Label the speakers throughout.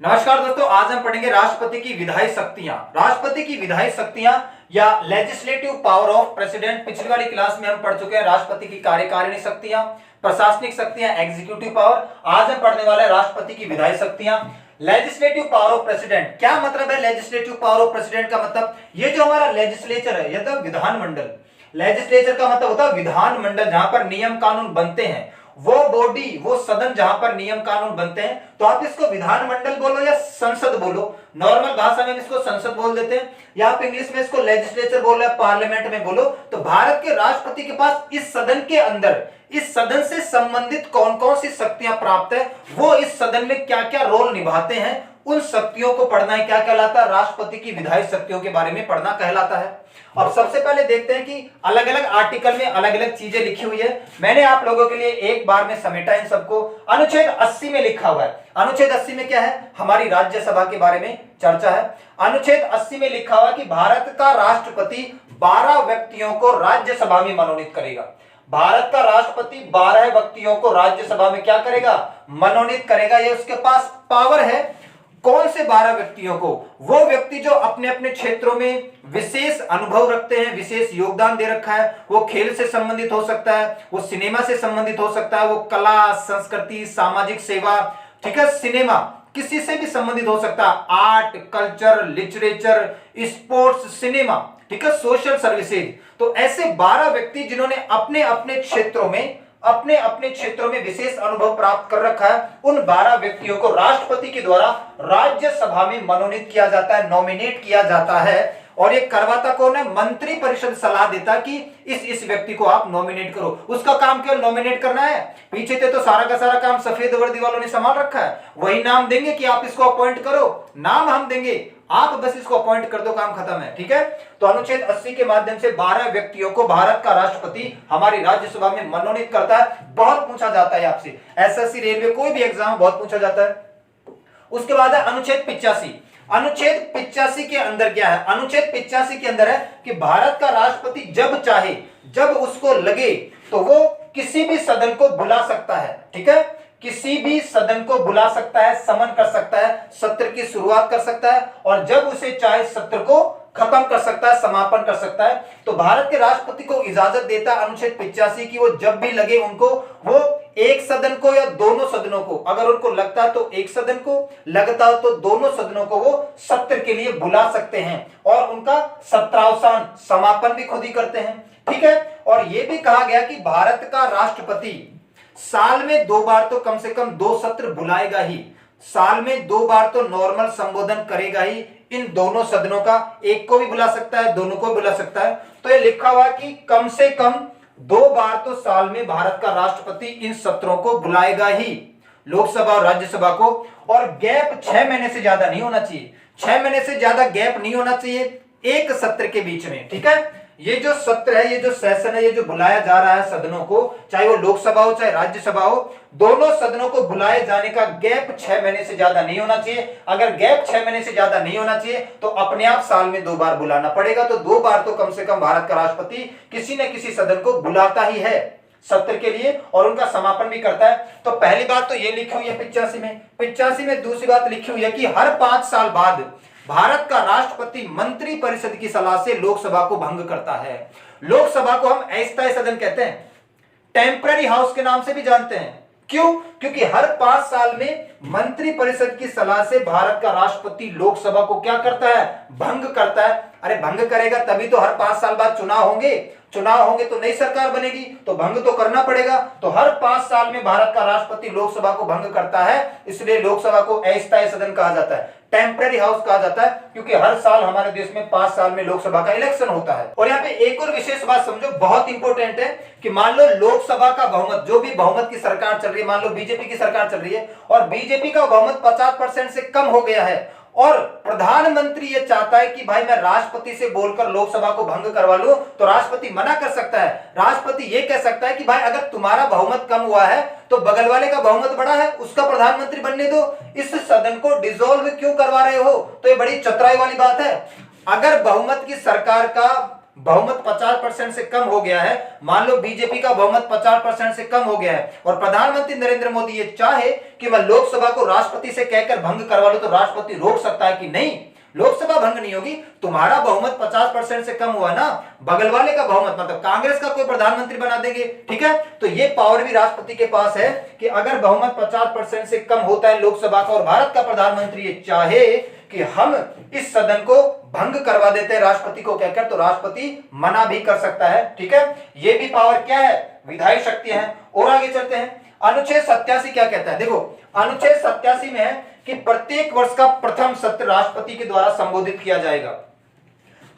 Speaker 1: नमस्कार दोस्तों, आज हम पढ़ेंगे राष्ट्रपति की विधायी शक्तियां। राष्ट्रपति की विधायी शक्तियां या लेजिस्लेटिव पावर ऑफ प्रेसिडेंट। पिछली वाली क्लास में हम पढ़ चुके हैं राष्ट्रपति की कार्यकारिणी शक्तियां, प्रशासनिक शक्तियां, एग्जीक्यूटिव पावर। आज हम पढ़ने वाले राष्ट्रपति की विधायी शक्तियां। लेजिस्लेटिव पावर ऑफ प्रेसिडेंट क्या मतलब है? लेजिस्लेटिव पावर ऑफ प्रेसिडेंट का मतलब ये जो हमारा लेजिस्लेचर है, यह तो विधानमंडल। लेजिस्लेचर का मतलब होता है विधानमंडल, जहां पर नियम कानून बनते हैं, वो बॉडी, वो सदन जहां पर नियम कानून बनते हैं। तो आप इसको विधानमंडल बोलो या संसद बोलो, नॉर्मल भाषा में इसको संसद बोल देते हैं, या आप इंग्लिश में इसको लेजिस्लेचर बोलो या पार्लियामेंट में बोलो। तो भारत के राष्ट्रपति के पास इस सदन के अंदर, इस सदन से संबंधित कौन कौन सी शक्तियां प्राप्त है, वो इस सदन में क्या क्या रोल निभाते हैं, उन शक्तियों को पढ़ना ही क्या कहलाता है? राष्ट्रपति की विधायी शक्तियों के बारे में पढ़ना कहलाता है। अब सबसे पहले देखते हैं कि अलग अलग आर्टिकल में अलग अलग चीजें लिखी हुई है। मैंने आप लोगों के लिए एक बार में समेटा इन सबको। अनुच्छेद 80 में लिखा हुआ है। अनुच्छेद 80 में क्या है? हमारी राज्यसभा के बारे में चर्चा है। अनुच्छेद 80 में लिखा हुआ कि भारत का राष्ट्रपति 12 व्यक्तियों को राज्यसभा में मनोनीत करेगा। भारत का राष्ट्रपति 12 व्यक्तियों को राज्यसभा में क्या करेगा? मनोनीत करेगा। ये उसके पास पावर है। कौन से 12 व्यक्तियों को? वो व्यक्ति जो अपने अपने क्षेत्रों में विशेष अनुभव रखते हैं, विशेष योगदान दे रखा है। वो खेल से संबंधित हो सकता है, वो सिनेमा से संबंधित हो सकता है, वो कला, संस्कृति, सामाजिक सेवा, ठीक है, सिनेमा किसी से भी संबंधित हो सकता है, art, culture, literature, sports, cinema, ठीक है, सोशल सर्विसेज। तो ऐसे 12 व्यक्ति जिन्होंने अपने अपने क्षेत्रों में विशेष अनुभव प्राप्त कर रखा है, उन 12 व्यक्तियों को राष्ट्रपति के द्वारा राज्यसभा में मनोनीत किया जाता है, नॉमिनेट किया जाता है। और ये करवाता कौन है? मंत्री परिषद सलाह देता कि इस व्यक्ति को आप नॉमिनेट करो। उसका काम केवल नॉमिनेट करना है। पीछे से तो सारा का सारा काम सफेद वर्दी वालों ने संभाल रखा है। वही नाम देंगे कि आप इसको अपॉइंट करो, नाम हम देंगे, आप बस इसको अपॉइंट कर दो, काम खत्म है। ठीक है, तो अनुच्छेद 80 के माध्यम से 12 व्यक्तियों को भारत का राष्ट्रपति हमारी राज्यसभा में मनोनीत करता है। बहुत पूछा जाता है आपसे, एसएससी, रेलवे, कोई भी एग्जाम बहुत पूछा जाता है। उसके बाद है अनुच्छेद 85। अनुच्छेद 85 के अंदर क्या है? अनुच्छेद 85 के अंदर है कि भारत का राष्ट्रपति जब चाहे, जब उसको लगे, तो वो किसी भी सदन को बुला सकता है। ठीक है, किसी भी सदन को बुला सकता है, समन कर सकता है, सत्र की शुरुआत कर सकता है, और जब उसे चाहे सत्र को खत्म कर सकता है, समापन कर सकता है। तो भारत के राष्ट्रपति को इजाजत देता है अनुच्छेद 85 की, वो जब भी लगे उनको, वो एक सदन को या दोनों सदनों को, अगर उनको लगता है तो एक सदन को, लगता हो तो दोनों सदनों को वो सत्र के लिए बुला सकते हैं, और उनका सत्रावसान, समापन भी खुद ही करते हैं। ठीक है, और यह भी कहा गया कि भारत का राष्ट्रपति साल में 2 बार तो कम से कम 2 सत्र बुलाएगा ही, साल में 2 बार तो नॉर्मल संबोधन करेगा ही। इन दोनों सदनों का, एक को भी बुला सकता है, दोनों को बुला सकता है। तो ये लिखा हुआ कि कम से कम 2 बार तो साल में भारत का राष्ट्रपति इन सत्रों को बुलाएगा ही, लोकसभा और राज्यसभा को। और गैप 6 महीने से ज्यादा नहीं होना चाहिए, 6 महीने से ज्यादा गैप नहीं होना चाहिए एक सत्र के बीच में। ठीक है, ये जो सत्र है, ये जो सेशन है, ये जो बुलाया जा रहा है सदनों को, चाहे वो लोकसभा हो चाहे राज्यसभा हो, दोनों सदनों को बुलाए जाने का गैप 6 महीने से ज्यादा नहीं होना चाहिए। अगर गैप 6 महीने से ज्यादा नहीं होना चाहिए तो अपने आप साल में 2 बार बुलाना पड़ेगा। तो 2 बार तो कम से कम भारत का राष्ट्रपति किसी न किसी सदन को बुलाता ही है सत्र के लिए, और उनका समापन भी करता है। तो पहली बात तो ये लिखी हुई है 85 में। 85 में दूसरी बात लिखी हुई है कि हर 5 साल बाद भारत का राष्ट्रपति मंत्री परिषद की सलाह से लोकसभा को भंग करता है। लोकसभा को हम अस्थायी सदन कहते हैं, टेम्पररी हाउस के नाम से भी जानते हैं। क्यों? क्योंकि हर 5 साल में मंत्री परिषद की सलाह से भारत का राष्ट्रपति लोकसभा को क्या करता है? भंग करता है। अरे भंग करेगा तभी तो हर 5 साल बाद चुनाव होंगे, चुनाव होंगे तो नई सरकार बनेगी, तो भंग तो करना पड़ेगा। तो हर 5 साल में भारत का राष्ट्रपति लोकसभा को भंग करता है, इसलिए लोकसभा को अस्थायी सदन कहा जाता है, टेम्पररी हाउस कहा जाता है, क्योंकि हर साल हमारे देश में 5 साल में लोकसभा का इलेक्शन होता है। और यहाँ पे एक और विशेष बात समझो, बहुत इंपॉर्टेंट है, कि मान लो लोकसभा का बहुमत, जो भी बहुमत की सरकार चल रही है, मान लो बीजेपी की सरकार चल रही है, और बीजेपी का बहुमत 50% से कम हो गया है, और प्रधानमंत्री ये चाहता है कि भाई मैं राष्ट्रपति से बोलकर लोकसभा को भंग करवा लूं, तो राष्ट्रपति मना कर सकता है। राष्ट्रपति ये कह सकता है कि भाई अगर तुम्हारा बहुमत कम हुआ है तो बगल वाले का बहुमत बड़ा है, उसका प्रधानमंत्री बनने दो, इस सदन को डिसॉल्व क्यों करवा रहे हो? तो ये बड़ी चतुराई वाली बात है। अगर बहुमत की सरकार का बहुमत 50% से कम हो गया है, मान लो बीजेपी का बहुमत 50% से कम हो गया है और प्रधानमंत्री नरेंद्र मोदी ये चाहे कि मैं लोकसभा को राष्ट्रपति से कहकर भंग करवा लो, तो राष्ट्रपति रोक सकता है कि नहीं, लोकसभा भंग नहीं होगी, तुम्हारा बहुमत 50% से कम हुआ ना, बगल वाले का बहुमत मतलब कांग्रेस का कोई प्रधानमंत्री बना देंगे। ठीक है, तो ये पावर भी राष्ट्रपति के पास है कि अगर बहुमत 50% से कम होता है लोकसभा का और भारत का प्रधानमंत्री ये चाहे कि हम इस सदन को भंग करवा देते हैं राष्ट्रपति को कहकर, तो राष्ट्रपति मना भी कर सकता है। ठीक है, ये भी पावर क्या है, विधायी शक्ति है। और आगे चलते हैं, अनुच्छेद 87 क्या कहता है, देखो अनुच्छेद 87 में है कि प्रत्येक वर्ष का प्रथम सत्र राष्ट्रपति के द्वारा संबोधित किया जाएगा।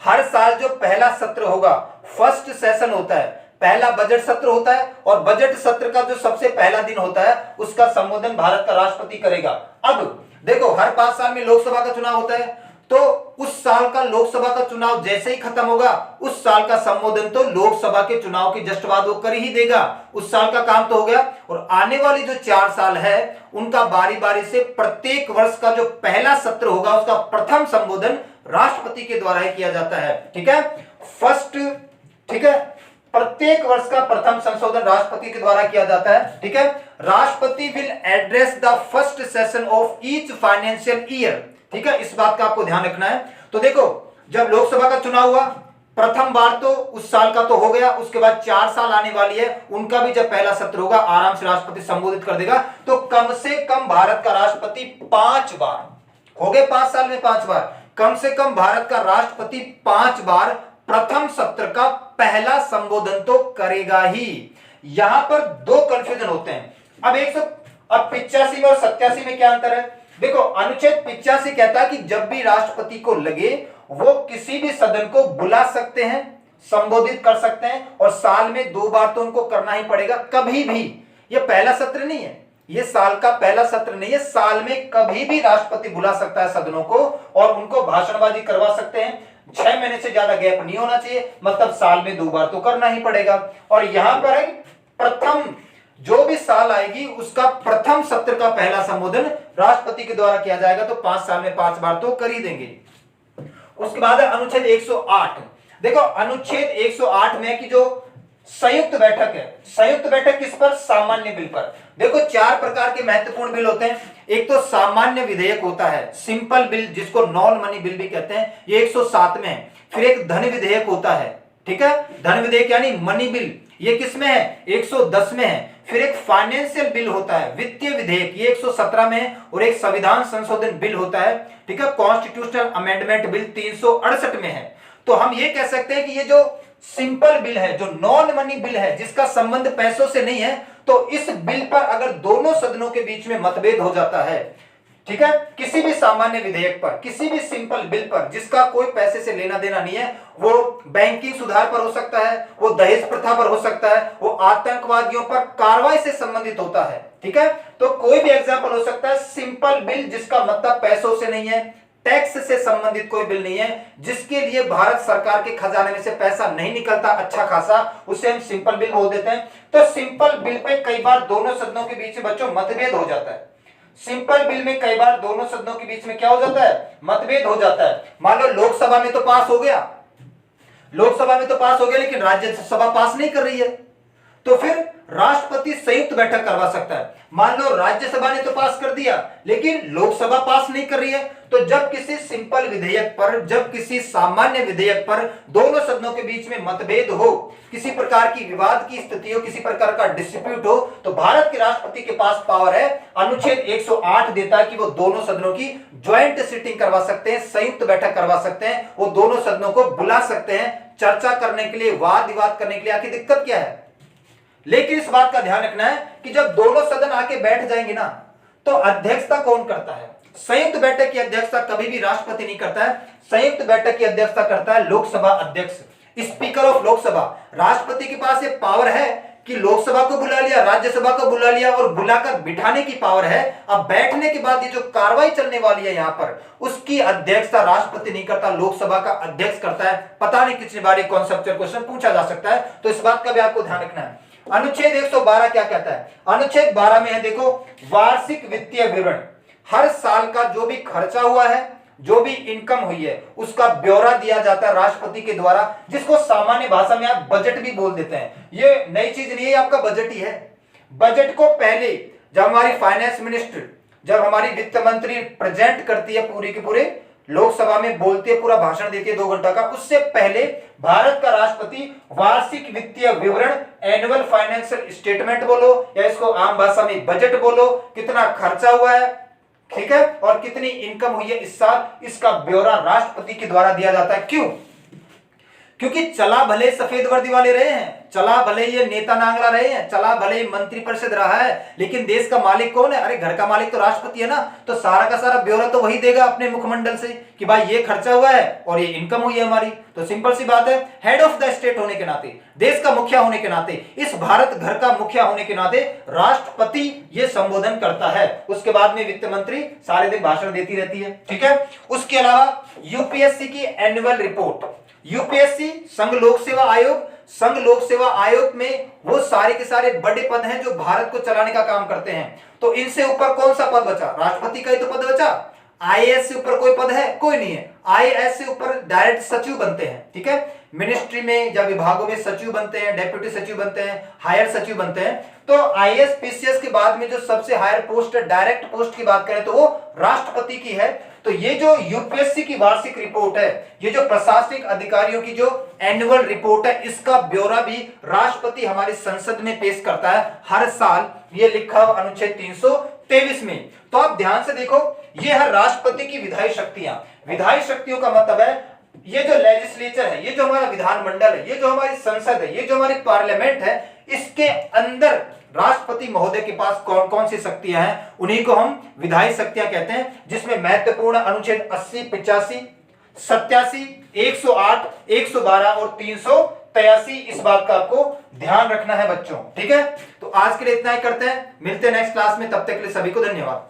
Speaker 1: हर साल जो पहला सत्र होगा, फर्स्ट सेशन होता है, पहला बजट सत्र होता है और बजट सत्र का जो सबसे पहला दिन होता है उसका संबोधन भारत का राष्ट्रपति करेगा। अब देखो हर 5 साल में लोकसभा का चुनाव होता है, तो उस साल का लोकसभा का चुनाव जैसे ही खत्म होगा, उस साल का संबोधन तो लोकसभा के चुनाव के जस्ट बाद वो कर ही देगा, उस साल का काम तो हो गया। और आने वाली जो 4 साल है उनका बारी बारी से प्रत्येक वर्ष का जो पहला सत्र होगा उसका प्रथम संबोधन राष्ट्रपति के द्वारा ही किया जाता है। ठीक है, फर्स्ट, ठीक है, प्रत्येक वर्ष का प्रथम संशोधन राष्ट्रपति के द्वारा किया जाता है। ठीक है, राष्ट्रपति will address the first session of each financial year. ठीक है, इस बात का आपको ध्यान रखना है। तो देखो जब लोकसभा का चुनाव हुआ प्रथम बार तो उस साल का तो हो गया, उसके बाद 4 साल आने वाली है, उनका भी जब पहला सत्र होगा आराम से राष्ट्रपति संबोधित कर देगा। तो कम से कम भारत का राष्ट्रपति 5 बार हो गए, 5 साल में 5 बार, कम से कम भारत का राष्ट्रपति 5 बार प्रथम सत्र का पहला संबोधन तो करेगा ही। यहां पर 2 कंफ्यूजन होते हैं। अब 85 में और 87 में क्या अंतर है, देखो अनुच्छेद 85 कहता है कि जब भी राष्ट्रपति को लगे वो किसी भी सदन को बुला सकते हैं, संबोधित कर सकते हैं और साल में 2 बार तो उनको करना ही पड़ेगा, कभी भी। ये पहला सत्र नहीं है, ये साल का पहला सत्र नहीं है, साल में कभी भी राष्ट्रपति बुला सकता है सदनों को और उनको भाषणबाजी करवा सकते हैं। 6 महीने से ज्यादा गैप नहीं होना चाहिए, मतलब साल में 2 बार तो करना ही पड़ेगा। और यहां पर प्रथम जो भी साल आएगी उसका प्रथम सत्र का पहला संबोधन राष्ट्रपति के द्वारा किया जाएगा, तो 5 साल में 5 बार तो कर ही देंगे। उसके बाद है अनुच्छेद 108। देखो अनुच्छेद 108 में कि जो संयुक्त बैठक है, संयुक्त बैठक किस पर, सामान्य बिल पर। देखो 4 प्रकार के महत्वपूर्ण बिल होते हैं। एक तो सामान्य विधेयक होता है, सिंपल बिल, जिसको नॉन मनी बिल भी कहते हैं, ये 107 में है। फिर एक धन विधेयक होता है, ठीक है, धन विधेयक यानी मनी बिल, ये किस में है, 110 में है। फिर एक फाइनेंशियल बिल होता है, वित्तीय विधेयक, ये 117 में है। और एक संविधान संशोधन बिल होता है, ठीक है, कॉन्स्टिट्यूशनल अमेंडमेंट बिल 368 में है। तो हम ये कह सकते हैं कि ये जो सिंपल बिल है, जो नॉन मनी बिल है, जिसका संबंध पैसों से नहीं है, तो इस बिल पर अगर दोनों सदनों के बीच में मतभेद हो जाता है, ठीक है, किसी भी सामान्य विधेयक पर, किसी भी सिंपल बिल पर जिसका कोई पैसे से लेना देना नहीं है, वो बैंकिंग सुधार पर हो सकता है, वो दहेज प्रथा पर हो सकता है, वो आतंकवादियों पर कार्रवाई से संबंधित होता है, ठीक है, तो कोई भी एग्जाम्पल हो सकता है सिंपल बिल जिसका मतलब पैसों से नहीं है, टैक्स से संबंधित कोई बिल नहीं है, जिसके लिए भारत सरकार के खजाने में से पैसा नहीं निकलता अच्छा खासा, उसे हम सिंपल बिल बोल देते हैं। तो सिंपल बिल पे कई बार दोनों सदनों के बीच में बच्चों मतभेद हो जाता है। सिंपल बिल में कई बार दोनों सदनों के बीच में क्या हो जाता है, मतभेद हो जाता है। मान लो लोकसभा में तो पास हो गया, लोकसभा में तो पास हो गया, लेकिन राज्यसभा पास नहीं कर रही है, तो फिर राष्ट्रपति संयुक्त बैठक करवा सकता है। मान लो राज्यसभा ने तो पास कर दिया लेकिन लोकसभा पास नहीं कर रही है, तो जब किसी सिंपल विधेयक पर, जब किसी सामान्य विधेयक पर दोनों सदनों के बीच में मतभेद हो, किसी प्रकार की विवाद की स्थिति हो, किसी प्रकार का डिस्प्यूट हो, तो भारत के राष्ट्रपति के पास पावर है, अनुच्छेद 108 देता है कि वो दोनों सदनों की ज्वाइंट सिटिंग करवा सकते हैं, संयुक्त बैठक करवा सकते हैं, वो दोनों सदनों को बुला सकते हैं चर्चा करने के लिए, वाद विवाद करने के लिए। आखिर दिक्कत क्या है? लेकिन इस बात का ध्यान रखना है कि जब दोनों सदन आके बैठ जाएंगे ना, तो अध्यक्षता कौन करता है? संयुक्त बैठक की अध्यक्षता कभी भी राष्ट्रपति नहीं करता है, संयुक्त बैठक की अध्यक्षता करता है लोकसभा अध्यक्ष, स्पीकर ऑफ लोकसभा। राष्ट्रपति के पास ये पावर है कि लोकसभा को बुला लिया, राज्यसभा को बुला लिया और बुलाकर बिठाने की पावर है। अब बैठने के बाद ये जो कार्रवाई चलने वाली है यहां पर, उसकी अध्यक्षता राष्ट्रपति नहीं करता, लोकसभा का अध्यक्ष करता है। पता नहीं कितनी बार कॉन्सेप्चुअल क्वेश्चन पूछा जा सकता है, तो इस बात का भी आपको ध्यान रखना है। अनुच्छेद 112 क्या कहता है? अनुच्छेद 12 में है, देखो, वार्षिक वित्तीय विवरण, हर साल का जो भी खर्चा हुआ है जो भी इनकम हुई है उसका ब्यौरा दिया जाता है राष्ट्रपति के द्वारा, जिसको सामान्य भाषा में आप बजट भी बोल देते हैं। ये नई चीज नहीं है, आपका बजट ही है। बजट को पहले जब हमारी फाइनेंस मिनिस्टर, जब हमारी वित्त मंत्री प्रेजेंट करती है, पूरी के पूरे लोकसभा में बोलती है, पूरा भाषण देती है 2 घंटा का, उससे पहले भारत का राष्ट्रपति वार्षिक वित्तीय विवरण, एनुअल फाइनेंशियल स्टेटमेंट बोलो या इसको आम भाषा में बजट बोलो, कितना खर्चा हुआ है, ठीक है, और कितनी इनकम हुई है इस साल, इसका ब्यौरा राष्ट्रपति के द्वारा दिया जाता है। क्यों? क्योंकि चला भले सफेद वर्दी वाले रहे हैं, चला भले ये नेता नांगला रहे हैं, चला भले मंत्री परिषद रहा है, लेकिन देश का मालिक कौन है? अरे घर का मालिक तो राष्ट्रपति है ना। तो सारा का सारा ब्यौरा तो वही देगा अपने मुखमंडल से कि भाई ये खर्चा हुआ है और ये इनकम हुई है हमारी। तो सिंपल सी बात है, हेड ऑफ द स्टेट होने के नाते, देश का मुखिया होने के नाते, इस भारत घर का मुखिया होने के नाते राष्ट्रपति ये संबोधन करता है। उसके बाद में वित्त मंत्री सारे दिन भाषण देती रहती है, ठीक है। उसके अलावा यूपीएससी की एनुअल रिपोर्ट, यूपीएससी संघ लोक सेवा आयोग, संघ लोक सेवा आयोग में वो सारे के सारे बड़े पद हैं जो भारत को चलाने का काम करते हैं। तो इनसे ऊपर कौन सा पद बचा? राष्ट्रपति का ही तो पद बचा। आईएएस से ऊपर कोई पद है? कोई नहीं है। आईएएस से ऊपर डायरेक्ट सचिव बनते हैं, ठीक है। मिनिस्ट्री में या विभागों में सचिव बनते हैं, डेप्यूटी सचिव बनते हैं, हायर सचिव बनते हैं। तो आईएएस पीसीएस के बाद में जो सबसे हायर पोस्ट, डायरेक्ट पोस्ट की बात करें तो वो राष्ट्रपति की है। तो ये जो यूपीएससी की वार्षिक रिपोर्ट है, ये जो प्रशासनिक अधिकारियों की जो एनुअल रिपोर्ट है, इसका ब्यौरा भी राष्ट्रपति हमारी संसद में पेश करता है हर साल। ये लिखा हुआ अनुच्छेद 323 में। तो आप ध्यान से देखो, ये है राष्ट्रपति की विधायी शक्तियां। विधायी शक्तियों का मतलब है ये जो लेजिस्लेचर है, ये जो हमारा विधानमंडल है, ये जो हमारी संसद है, ये जो हमारी पार्लियामेंट है, इसके अंदर राष्ट्रपति महोदय के पास कौन कौन सी शक्तियां हैं, उन्हीं को हम विधायी शक्तियां कहते हैं। जिसमें महत्वपूर्ण अनुच्छेद 80, 85, 87, 108, 112 और 383, इस बात का आपको ध्यान रखना है बच्चों, ठीक है। तो आज के लिए इतना ही करते हैं, मिलते हैं नेक्स्ट क्लास में। तब तक के लिए सभी को धन्यवाद।